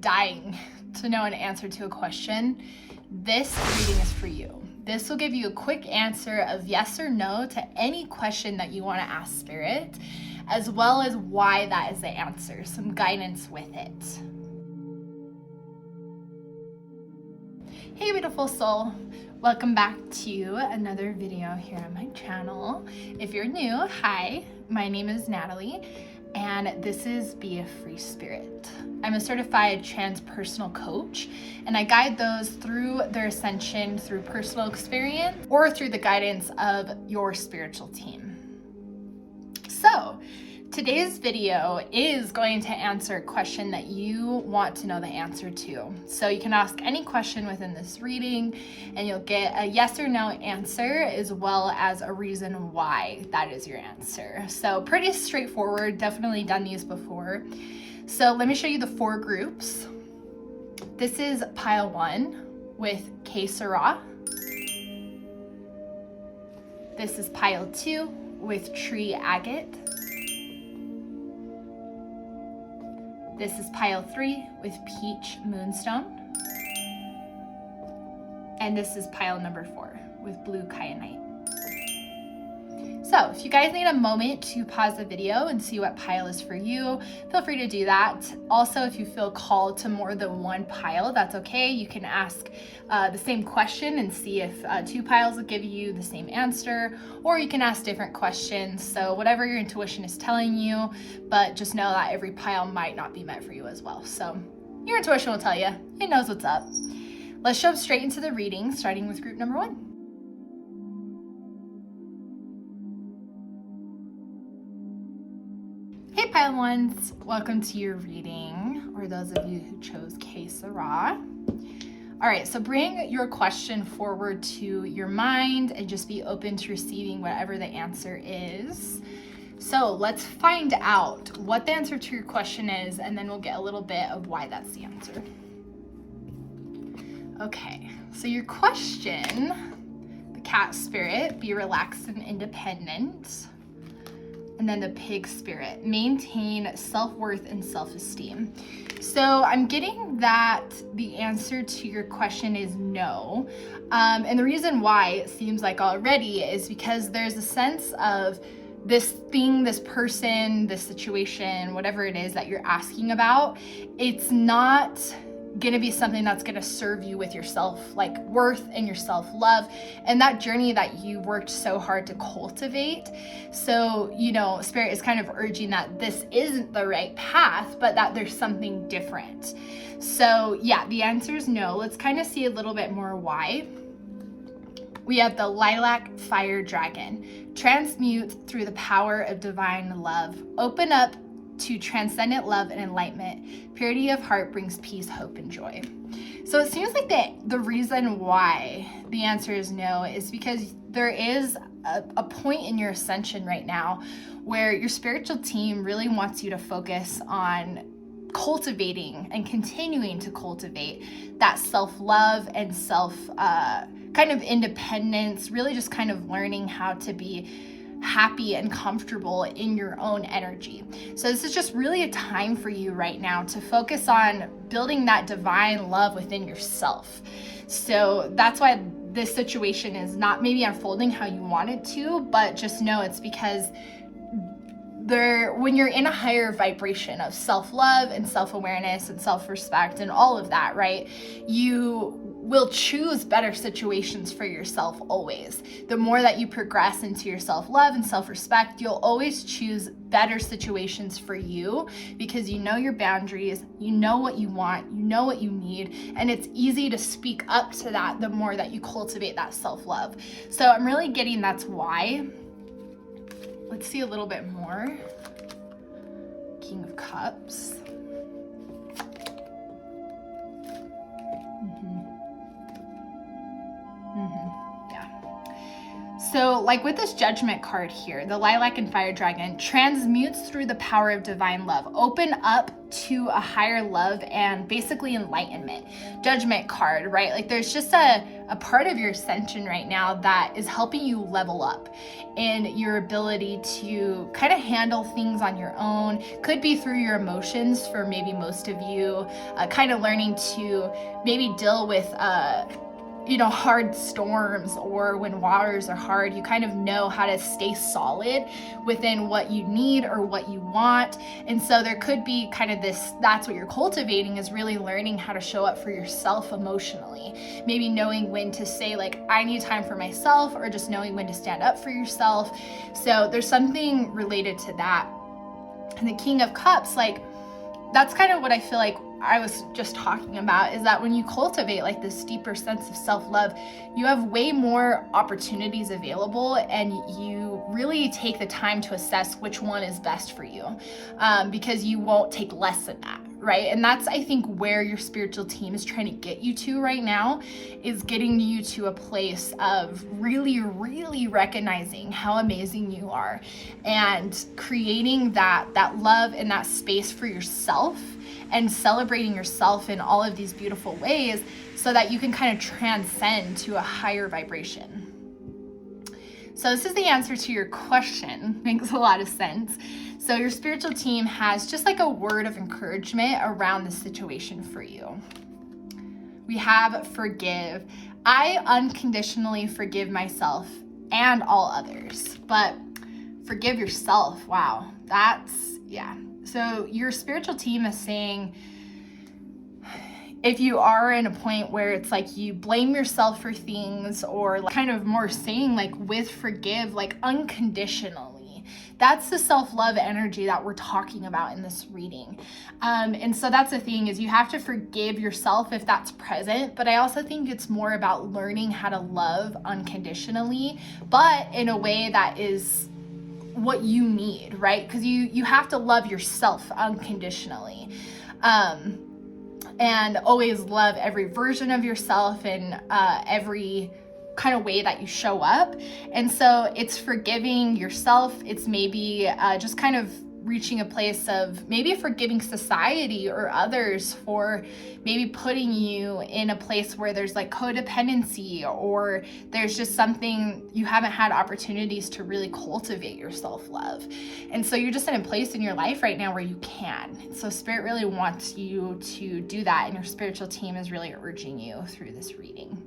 dying to know an answer to a question, this reading is for you. This will give you a quick answer of yes or no to any question that you want to ask Spirit, as well as why that is the answer, some guidance with it. Hey beautiful soul, welcome back to another video here on my channel. If you're new, hi, my name is Natalie, and this is Be a Free Spirit. I'm a certified transpersonal coach, and I guide those through their ascension through personal experience or through the guidance of your spiritual team. So, today's video is going to answer a question that you want to know the answer to. So you can ask any question within this reading and you'll get a yes or no answer, as well as a reason why that is your answer. So pretty straightforward, definitely done these before. So let me show you the 4 groups. This is pile 1 with Sera. This is pile 2 with tree agate. This is pile 3 with peach moonstone. And this is pile number 4 with blue kyanite. So if you guys need a moment to pause the video and see what pile is for you, feel free to do that. Also, if you feel called to more than one pile, that's okay. You can ask the same question and see if 2 piles will give you the same answer, or you can ask different questions. So whatever your intuition is telling you, but just know that every pile might not be meant for you as well. So your intuition will tell you, it knows what's up. Let's jump straight into the reading, starting with group number 1. Hey pile 1s, welcome to your reading, or those of you who chose Sera. All right, so bring your question forward to your mind and just be open to receiving whatever the answer is. So let's find out what the answer to your question is, and then we'll get a little bit of why that's the answer. Okay, so your question, the cat spirit, be relaxed and independent. And then the pig spirit, maintain self-worth and self-esteem. So I'm getting that the answer to your question is no. And the reason why it seems like already is because there's a sense of this thing, this person, this situation, whatever it is that you're asking about, it's not gonna be something that's gonna serve you with your self-worth and your self-love and that journey that you worked so hard to cultivate. So, Spirit is kind of urging that this isn't the right path, but that there's something different. So yeah, the answer is no. Let's kind of see a little bit more why. We have the lilac fire dragon. Transmute through the power of divine love. Open up to transcendent love and enlightenment. Purity of heart brings peace, hope, and joy. So it seems like the reason why the answer is no is because there is a point in your ascension right now where your spiritual team really wants you to focus on cultivating and continuing to cultivate that self-love and kind of independence, really just kind of learning how to be happy and comfortable in your own energy. So this is just really a time for you right now to focus on building that divine love within yourself. So that's why this situation is not maybe unfolding how you want it to, but just know it's because when you're in a higher vibration of self-love and self-awareness and self-respect and all of that, right, you will choose better situations for yourself always. The more that you progress into your self-love and self-respect, you'll always choose better situations for you because you know your boundaries, you know what you want, you know what you need, and it's easy to speak up to that the more that you cultivate that self-love. So I'm really getting that's why. Let's see a little bit more. King of Cups. So like with this Judgment card here, the Lilac and Fire Dragon transmutes through the power of divine love. Open up to a higher love and basically enlightenment. Judgment card, right? Like there's just a a part of your ascension right now that is helping you level up in your ability to kind of handle things on your own. Could be through your emotions for maybe most of you, kind of learning to maybe deal with hard storms, or when waters are hard, you kind of know how to stay solid within what you need or what you want. And so there could be kind of this, that's what you're cultivating, is really learning how to show up for yourself emotionally. Maybe knowing when to say like, I need time for myself, or just knowing when to stand up for yourself. So there's something related to that. And the King of Cups, like, that's kind of what I feel like I was just talking about, is that when you cultivate like this deeper sense of self-love, you have way more opportunities available, and you really take the time to assess which one is best for you, because you won't take less than that, right? And that's, I think, where your spiritual team is trying to get you to right now, is getting you to a place of really, really recognizing how amazing you are, and creating that love and that space for yourself, and celebrating yourself in all of these beautiful ways, so that you can kind of transcend to a higher vibration. So this is the answer to your question. Makes a lot of sense. So your spiritual team has just like a word of encouragement around the situation for you. We have forgive. I unconditionally forgive myself and all others, but forgive yourself. Wow, yeah. So your spiritual team is saying, if you are in a point where it's like you blame yourself for things, or kind of more saying like with forgive, like unconditionally, that's the self-love energy that we're talking about in this reading. And so that's the thing, is you have to forgive yourself if that's present. But I also think it's more about learning how to love unconditionally, but in a way that is what you need, right? Because you have to love yourself unconditionally, and always love every version of yourself, and every kind of way that you show up. And so it's forgiving yourself. It's maybe just kind of reaching a place of maybe forgiving society or others for maybe putting you in a place where there's like codependency, or there's just something you haven't had opportunities to really cultivate your self-love. And so you're just in a place in your life right now where you can. So Spirit really wants you to do that, and your spiritual team is really urging you through this reading.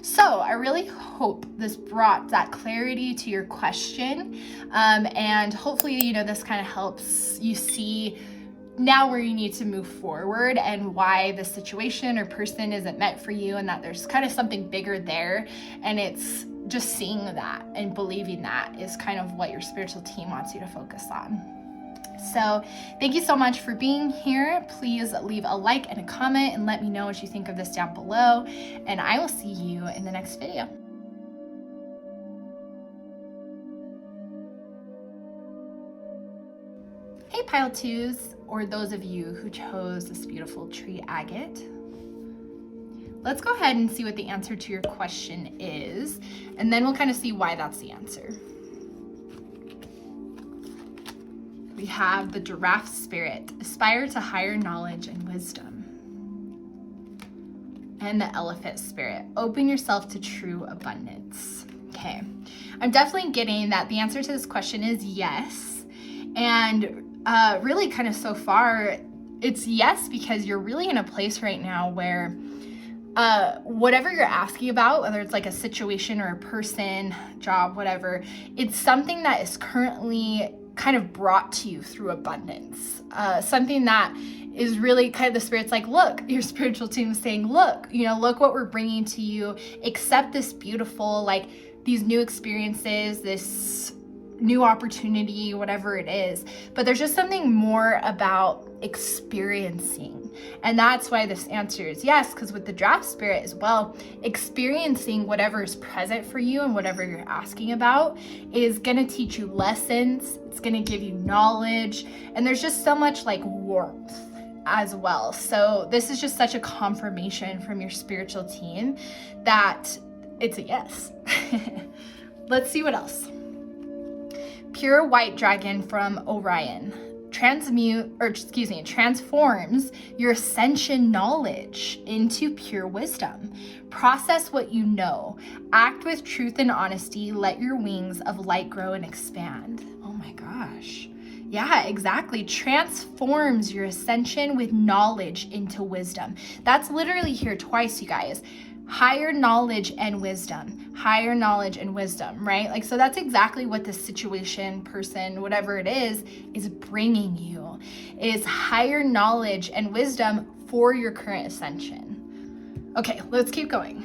So I really hope this brought that clarity to your question, and hopefully, this kind of helps you see now where you need to move forward, and why the situation or person isn't meant for you, and that there's kind of something bigger there. And it's just seeing that and believing that is kind of what your spiritual team wants you to focus on. So thank you so much for being here. Please leave a like and a comment, and let me know what you think of this down below. And I will see you in the next video. Hey Pile 2s, or those of you who chose this beautiful tree agate. Let's go ahead and see what the answer to your question is, and then we'll kind of see why that's the answer. We have the Giraffe Spirit, aspire to higher knowledge and wisdom. And the Elephant Spirit, open yourself to true abundance. Okay, I'm definitely getting that the answer to this question is yes. And really kind of so far, it's yes, because you're really in a place right now where whatever you're asking about, whether it's like a situation or a person, job, whatever, it's something that is currently kind of brought to you through abundance. Something that is really kind of the Spirit's like, look, your spiritual team is saying, look what we're bringing to you. Accept this beautiful, like these new experiences, this new opportunity, whatever it is. But there's just something more about experiencing. And that's why this answer is yes, because with the Giraffe Spirit as well, experiencing whatever is present for you and whatever you're asking about is going to teach you lessons. It's going to give you knowledge. And there's just so much like warmth as well. So this is just such a confirmation from your spiritual team that it's a yes. Let's see what else. Pure White Dragon from Orion. transforms your ascension knowledge into pure wisdom. Process what you know. Act with truth and honesty. Let your wings of light grow and expand. Oh my gosh. Yeah, exactly. Transforms your ascension with knowledge into wisdom. That's literally here twice, you guys. Higher knowledge and wisdom, higher knowledge and wisdom, right? Like, so that's exactly what this situation, person, whatever it is bringing you, is higher knowledge and wisdom for your current ascension. Okay, let's keep going.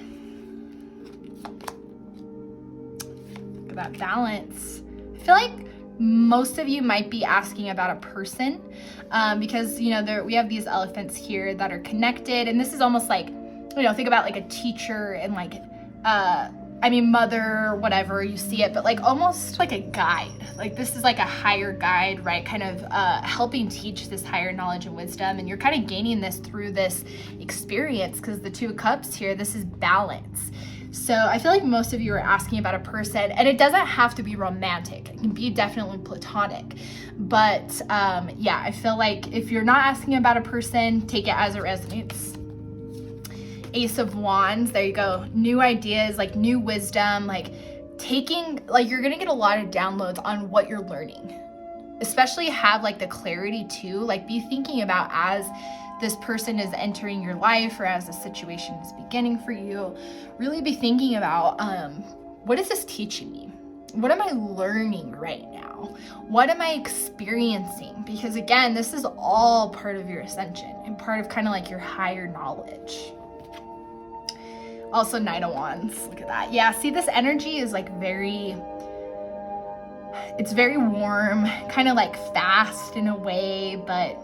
Look at that balance. I feel like most of you might be asking about a person because, you know, we have these elephants here that are connected, and this is almost like, you know, think about like a teacher and like, mother, whatever, you see it, but like almost like a guide. Like this is like a higher guide, right? Kind of helping teach this higher knowledge and wisdom. And you're kind of gaining this through this experience because the Two of Cups here, this is balance. So I feel like most of you are asking about a person, and it doesn't have to be romantic. It can be definitely platonic. But yeah, I feel like if you're not asking about a person, take it as it resonates. Ace of Wands, there you go. New ideas, like new wisdom, like taking, like you're gonna get a lot of downloads on what you're learning. Especially have like the clarity too, like be thinking about as this person is entering your life or as the situation is beginning for you, really be thinking about what is this teaching me? What am I learning right now? What am I experiencing? Because again, this is all part of your ascension and part of kind of like your higher knowledge. Also, Knight of Wands, look at that. Yeah, see, this energy is like it's very warm, kind of like fast in a way, but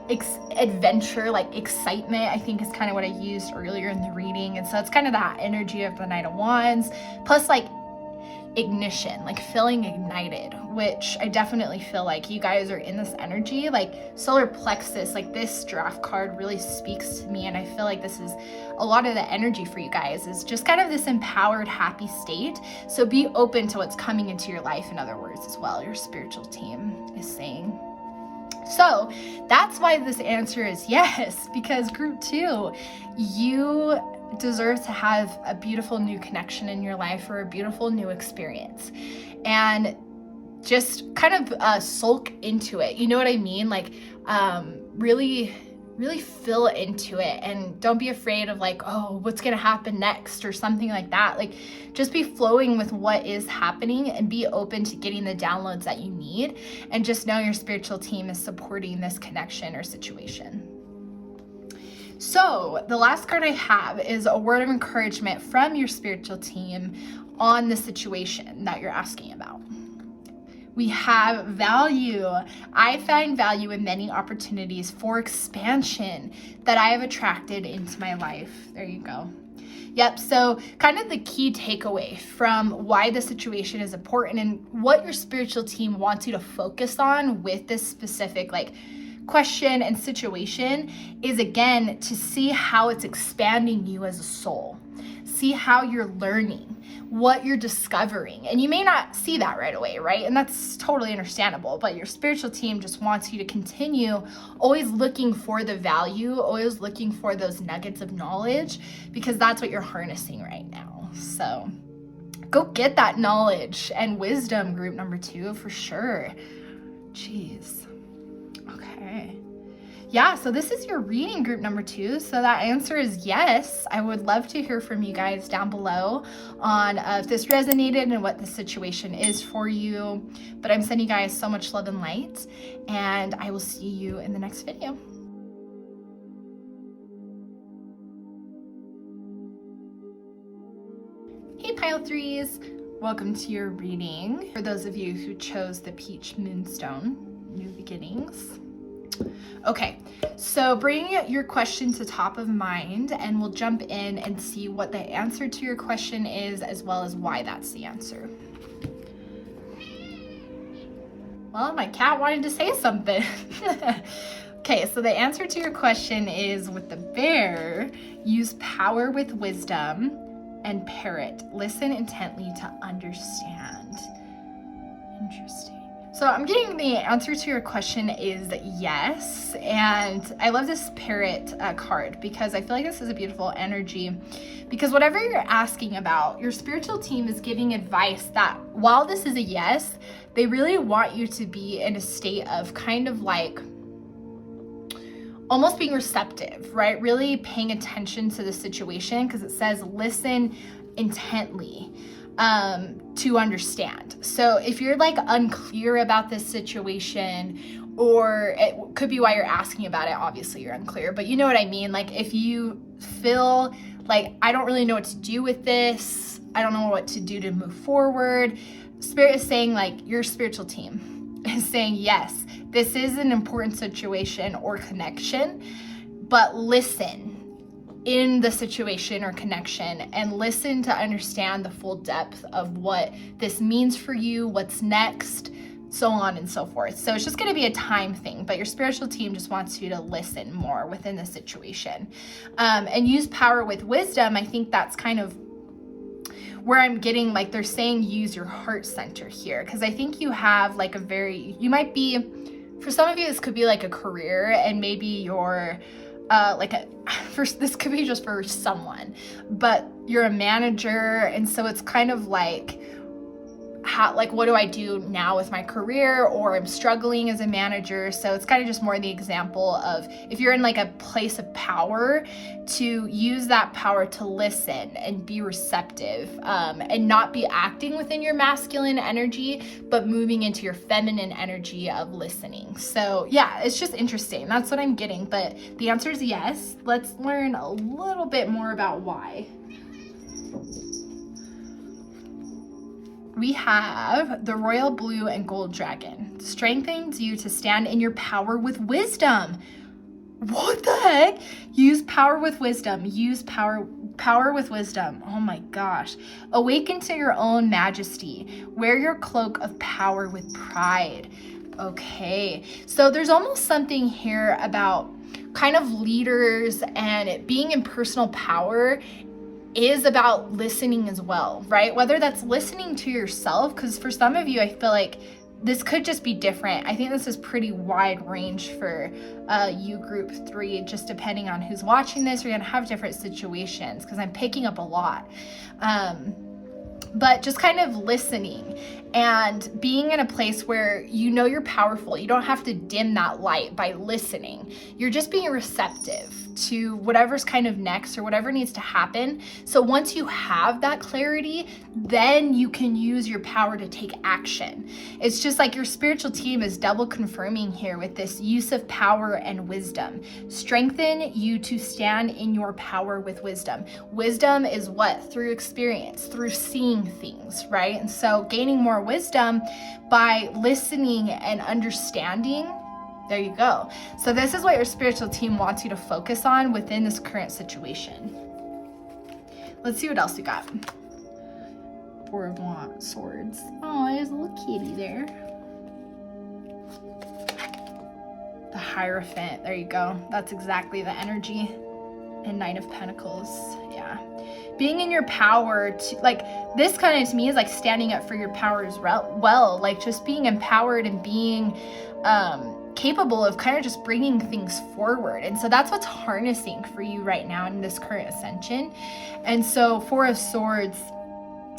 adventure, like excitement, I think is kind of what I used earlier in the reading. And so it's kind of that energy of the Knight of Wands, plus like ignition, like feeling ignited, which I definitely feel like you guys are in this energy. Like solar plexus, like this draft card really speaks to me, and I feel like this is a lot of the energy for you guys is just kind of this empowered, happy state. So be open to what's coming into your life, in other words, as well, your spiritual team is saying. So that's why this answer is yes, because group 2, you deserve to have a beautiful new connection in your life or a beautiful new experience, and just kind of sulk into it. You know what I mean? Like really feel into it, and don't be afraid of like, oh, what's gonna happen next or something like that. Like just be flowing with what is happening and be open to getting the downloads that you need, and just know your spiritual team is supporting this connection or situation. So the last card I have is a word of encouragement from your spiritual team on the situation that you're asking about. We have value. I find value in many opportunities for expansion that I have attracted into my life. There you go. Yep, so kind of the key takeaway from why the situation is important and what your spiritual team wants you to focus on with this specific like question and situation is, again, to see how it's expanding you as a soul. See how you're learning, what you're discovering. And you may not see that right away, right? And that's totally understandable, but your spiritual team just wants you to continue always looking for the value, always looking for those nuggets of knowledge, because that's what you're harnessing right now. So go get that knowledge and wisdom, group number 2, for sure. Jeez. Okay. Yeah, so this is your reading, group number 2. So that answer is yes. I would love to hear from you guys down below on if this resonated and what the situation is for you. But I'm sending you guys so much love and light, and I will see you in the next video. Hey, Pile 3s. Welcome to your reading. For those of you who chose the Peach Moonstone, New Beginnings. Okay, so bring your question to top of mind, and we'll jump in and see what the answer to your question is, as well as why that's the answer. Well, my cat wanted to say something. Okay, so the answer to your question is, with the bear, use power with wisdom, and parrot, listen intently to understand. Interesting. So I'm getting the answer to your question is yes. And I love this parrot card because I feel like this is a beautiful energy, because whatever you're asking about, your spiritual team is giving advice that while this is a yes, they really want you to be in a state of kind of like almost being receptive, right? Really paying attention to the situation, because it says listen intently to understand. So if you're like unclear about this situation, or it could be why you're asking about it, obviously you're unclear, but you know what I mean? Like if you feel like, I don't really know what to do with this, I don't know what to do to move forward, Spirit is saying, like, your spiritual team is saying, yes, this is an important situation or connection, but listen in the situation or connection and listen to understand the full depth of what this means for you, what's next, so on and so forth. So it's just going to be a time thing, but your spiritual team just wants you to listen more within the situation, and use power with wisdom. I think that's kind of where I'm getting, like, they're saying use your heart center here, because I think you have like you might be, for some of you, this could be like a career, and maybe you're this could be just for someone, but you're a manager, and so it's kind of like, what do I do now with my career, or I'm struggling as a manager. So it's kind of just more the example of, if you're in like a place of power, to use that power to listen and be receptive, and not be acting within your masculine energy, but moving into your feminine energy of listening. So yeah, it's just interesting. That's what I'm getting, but the answer is yes. Let's learn a little bit more about why. We have the royal blue and gold dragon. Strengthens you to stand in your power with wisdom. What the heck? Use power with wisdom. Use power with wisdom. Oh my gosh. Awaken to your own majesty. Wear your cloak of power with pride. Okay. So there's almost something here about kind of leaders, and it being in personal power is about listening as well, right? Whether that's listening to yourself, because for some of you, I feel like this could just be different. I think this is pretty wide range for you group 3, just depending on who's watching this. You're gonna have different situations, because I'm picking up a lot. But just kind of listening and being in a place where you know you're powerful. You don't have to dim that light by listening. You're just being receptive to whatever's kind of next or whatever needs to happen. So once you have that clarity, then you can use your power to take action. It's just like your spiritual team is double confirming here with this use of power and wisdom. Strengthen you to stand in your power with wisdom. Wisdom is what? Through experience, through seeing things, right? And so gaining more wisdom by listening and understanding. There you go. So this is what your spiritual team wants you to focus on within this current situation. Let's see what else we got. Four of Swords. Oh, there's a little kitty there. The Hierophant. There you go. That's exactly the energy. And Knight of Pentacles. Yeah. Being in your power, to, like, this kind of to me is like standing up for your power as well. Like just being empowered and being capable of kind of just bringing things forward. And so that's what's harnessing for you right now in this current ascension. And so Four of Swords,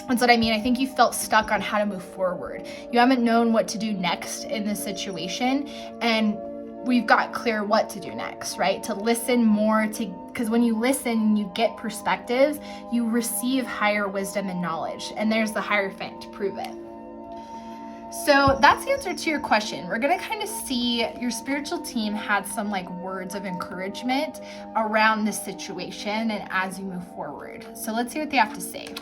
that's what I mean. I think you felt stuck on how to move forward. You haven't known what to do next in this situation. And we've got clear what to do next, right? To listen more, because when you listen, you get perspectives, you receive higher wisdom and knowledge. And there's the Hierophant to prove it. So that's the answer to your question. We're gonna kind of see your spiritual team had some like words of encouragement around this situation and as you move forward. So let's see what they have to say.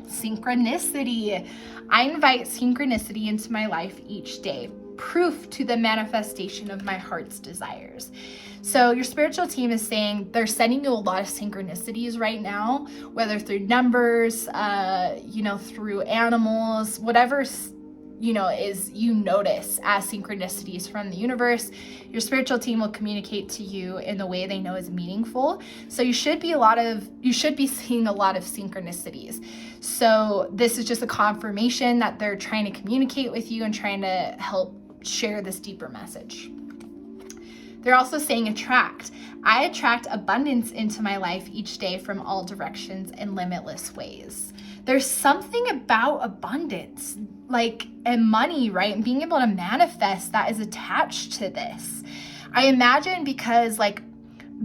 Synchronicity. I invite synchronicity into my life each day. Proof to the manifestation of my heart's desires. So your spiritual team is saying they're sending you a lot of synchronicities right now, whether through numbers, through animals, whatever's is you notice as synchronicities from the universe. Your spiritual team will communicate to you in the way they know is meaningful. So you should be seeing a lot of synchronicities. So this is just a confirmation that they're trying to communicate with you and trying to help share this deeper message. They're also saying attract. I attract abundance into my life each day from all directions in limitless ways. There's something about abundance, and money, right? And being able to manifest that is attached to this. I imagine because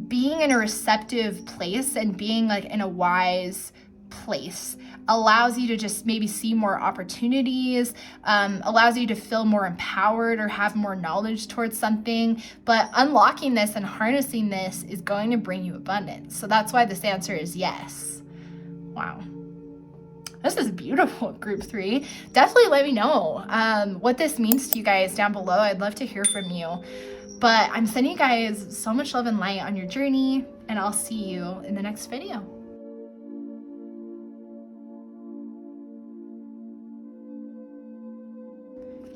being in a receptive place and being in a wise place allows you to just maybe see more opportunities, allows you to feel more empowered or have more knowledge towards something. But unlocking this and harnessing this is going to bring you abundance. So that's why this answer is yes. Wow. This is beautiful, group 3. Definitely let me know what this means to you guys down below. I'd love to hear from you. But I'm sending you guys so much love and light on your journey, and I'll see you in the next video.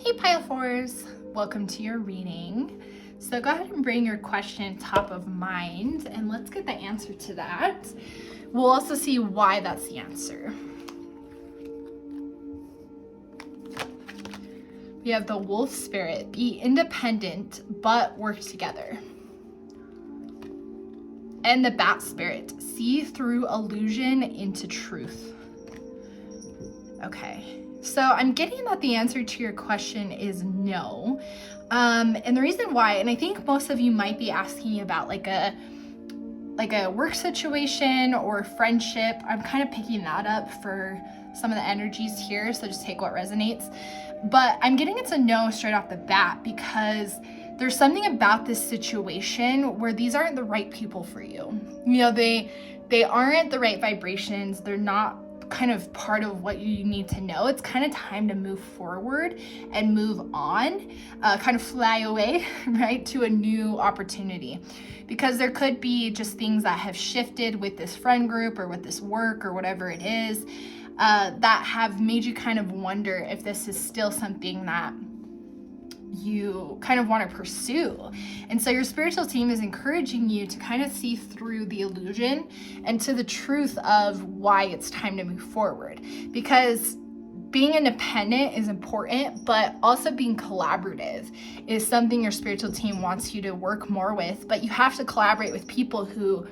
Hey Pile 4s, welcome to your reading. So go ahead and bring your question top of mind, and let's get the answer to that. We'll also see why that's the answer. We have the wolf spirit, be independent, but work together. And the bat spirit, see through illusion into truth. Okay, so I'm getting that the answer to your question is no. And the reason why, and I think most of you might be asking about like a work situation or friendship. I'm kind of picking that up for some of the energies here, so just take what resonates. But I'm getting it's a no straight off the bat because there's something about this situation where these aren't the right people for you. They aren't the right vibrations. They're not kind of part of what you need to know. It's kind of time to move forward and move on, kind of fly away, right, to a new opportunity. Because there could be just things that have shifted with this friend group or with this work or whatever it is, that have made you kind of wonder if this is still something that you kind of want to pursue. And so your spiritual team is encouraging you to kind of see through the illusion and to the truth of why it's time to move forward. Because being independent is important, but also being collaborative is something your spiritual team wants you to work more with. But you have to collaborate with people who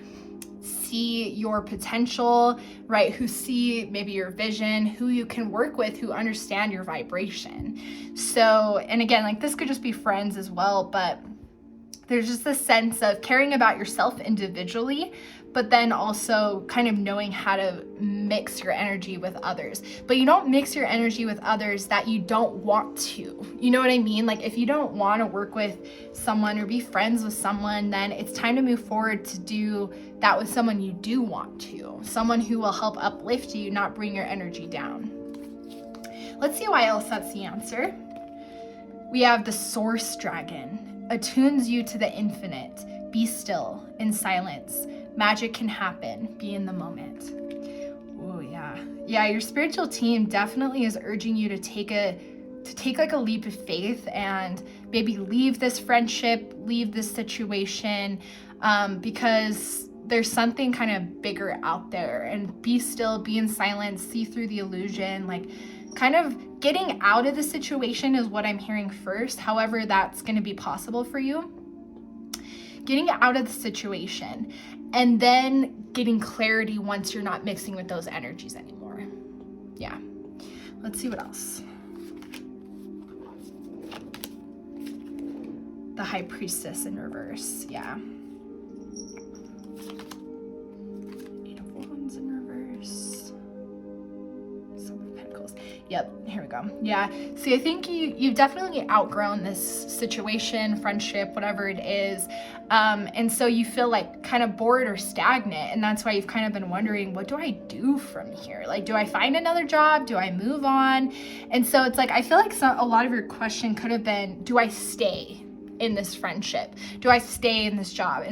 see your potential, right? Who see maybe your vision, who you can work with, who understand your vibration. So, and again, this could just be friends as well, but there's just this sense of caring about yourself individually, but then also kind of knowing how to mix your energy with others. But you don't mix your energy with others that you don't want to. You know what I mean? If you don't want to work with someone or be friends with someone, then it's time to move forward to do that with someone you do want to. Someone who will help uplift you, not bring your energy down. Let's see why else that's the answer. We have the source dragon. Attunes you to the infinite. Be still, in silence. Magic can happen. Be in the moment. Oh yeah. Yeah, your spiritual team definitely is urging you to take a leap of faith and maybe leave this friendship, leave this situation, because there's something kind of bigger out there. And be still, be in silence, see through the illusion, kind of getting out of the situation is what I'm hearing first. However, that's going to be possible for you. Getting out of the situation and then getting clarity once you're not mixing with those energies anymore. Yeah. Let's see what else. The High Priestess in reverse. Yeah. Eight of Wands in reverse. Some of Pentacles. Yep, here we go. Yeah, see, I think you've definitely outgrown this situation, friendship, whatever it is. And so you feel kind of bored or stagnant. And that's why you've kind of been wondering, what do I do from here? Do I find another job? Do I move on? And so it's I feel a lot of your question could have been, do I stay in this friendship? Do I stay in this job?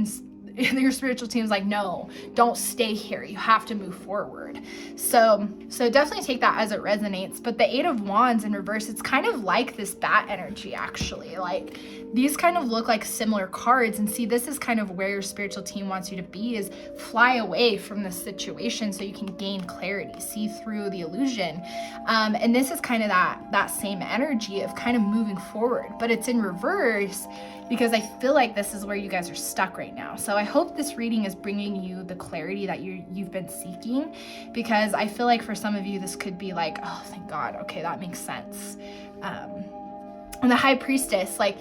your spiritual team's like, no, don't stay here. You have to move forward. So definitely take that as it resonates. But the Eight of Wands in reverse, it's kind of like this bat energy, actually. Like, these kind of look like similar cards. And see, this is kind of where your spiritual team wants you to be, is fly away from this situation so you can gain clarity, see through the illusion. And this is kind of that same energy of kind of moving forward, but it's in reverse, because I feel like this is where you guys are stuck right now. So I hope this reading is bringing you the clarity that you've been seeking, because I feel like for some of you, this could be like, oh, thank God. Okay, that makes sense. And the High Priestess, like,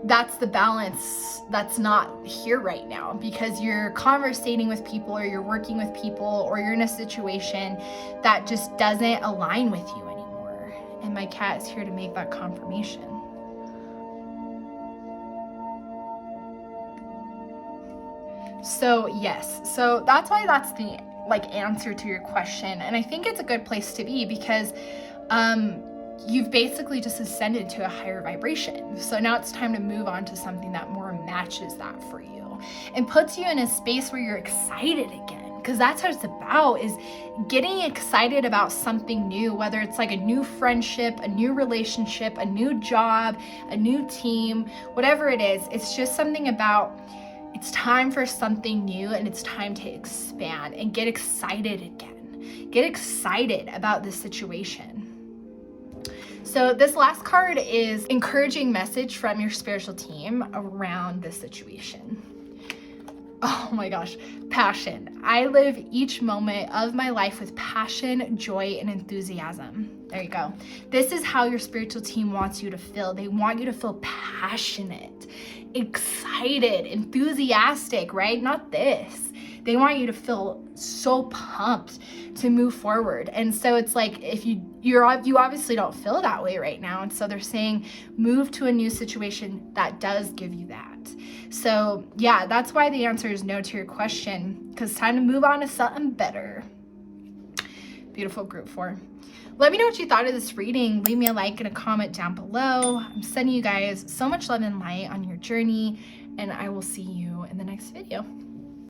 that's the balance that's not here right now, because you're conversating with people, or you're working with people, or you're in a situation that just doesn't align with you anymore. And my cat is here to make that confirmation. So yes, so that's why that's the answer to your question. And I think it's a good place to be, because you've basically just ascended to a higher vibration. So now it's time to move on to something that more matches that for you and puts you in a space where you're excited again. Because that's what it's about, is getting excited about something new, whether it's like a new friendship, a new relationship, a new job, a new team, whatever it is. It's just something about, it's time for something new, and it's time to expand and get excited again. Get excited about this situation. So this last card is encouraging message from your spiritual team around this situation. Oh my gosh, passion. I live each moment of my life with passion, joy, and enthusiasm. There you go. This is how your spiritual team wants you to feel. They want you to feel passionate, excited, enthusiastic, right? Not this. They want you to feel so pumped to move forward. And so it's like, if you obviously don't feel that way right now. And so they're saying, move to a new situation that does give you that. So yeah, that's why the answer is no to your question, because it's time to move on to something better. Beautiful, group 4. Let me know what you thought of this reading. Leave me a like and a comment down below. I'm sending you guys so much love and light on your journey, and I will see you in the next video.